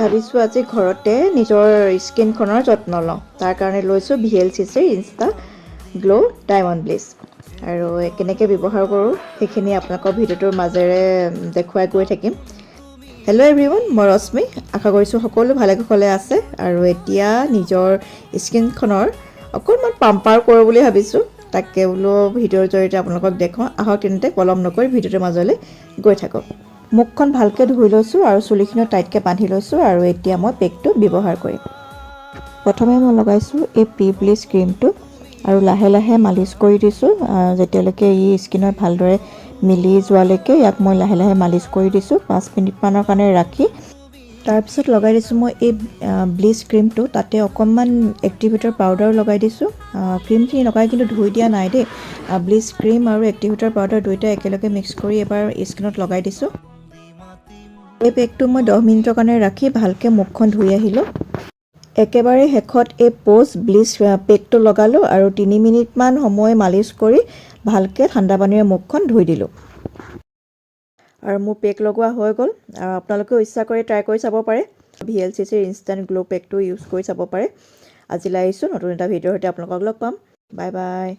ভাবিছোঁ আজি ঘৰতে নিজৰ স্কিনখনৰ যত্ন লওঁ। তাৰ কাৰণে লৈছোঁ VLCCৰ ইনষ্টা গ্ল' ডায়মণ্ড ব্লিচ। আৰু কেনেকৈ ব্যৱহাৰ কৰোঁ সেইখিনি আপোনালোকৰ ভিডিঅ'টোৰ মাজেৰে দেখুৱাই গৈ থাকিম। হেল্ল' এভৰিৱান, মই ৰশ্মি। আশা কৰিছোঁ সকলো ভালে কুশলে আছে আৰু এতিয়া নিজৰ স্কিনখনৰ অকণমান পাম্পাৰ কৰোঁ বুলি ভাবিছোঁ। তাকে বোলো ভিডিঅ'ৰ জৰিয়তে আপোনালোকক দেখুৱাওঁ। আহক তেন্তে পলম নকৰি ভিডিঅ'টোৰ মাজলৈ গৈ থাকক। মুখখন ভালকৈ ধুই লৈছোঁ আৰু চুলিখিনিও টাইটকৈ বান্ধি লৈছোঁ আৰু এতিয়া মই পেকটো ব্যৱহাৰ কৰিম। প্ৰথমে মই লগাইছোঁ এই প্ৰি-ব্লিচ ক্ৰীমটো আৰু লাহে লাহে মালিচ কৰি দিছোঁ। যেতিয়ালৈকে ই স্কিনত ভালদৰে মিলি যোৱালৈকে ইয়াক মই লাহে লাহে মালিচ কৰি দিছোঁ 5 মিনিটমানৰ কাৰণে ৰাখি। তাৰপিছত লগাই দিছোঁ মই এই ব্লিচ ক্ৰীমটো, তাতে অকণমান এক্টিভেটৰ পাউডাৰো লগাই দিছোঁ। ক্ৰীমখিনি লগাই কিন্তু ধুই দিয়া নাই দেই। ব্লিচ ক্ৰীম আৰু এক্টিভেটৰ পাউডাৰ দুয়োটা একেলগে মিক্স কৰি এবাৰ স্কিনত লগাই দিছোঁ। এই পেকটো মই 10 মিনিটৰ কাৰণে ৰাখি ভালকৈ মুখখন ধুই আহিলোঁ। একেবাৰে শেষত এই পোষ্ট ব্লিচ পেকটো লগালোঁ আৰু 3 মিনিটমান সময় মালিচ কৰি ভালকৈ ঠাণ্ডা পানীৰে মুখখন ধুই দিলোঁ। আৰু মোৰ পেক লগোৱা হৈ গ'ল। আৰু আপোনালোকেও ইচ্ছা কৰি ট্ৰাই কৰি চাব পাৰে। VLCCৰ ইনষ্টেণ্ট গ্ল' পেকটো ইউজ কৰি চাব পাৰে। আজিলৈ আহিছোঁ, নতুন এটা ভিডিঅ'ৰ সৈতে আপোনালোকক লগ পাম। Bye bye.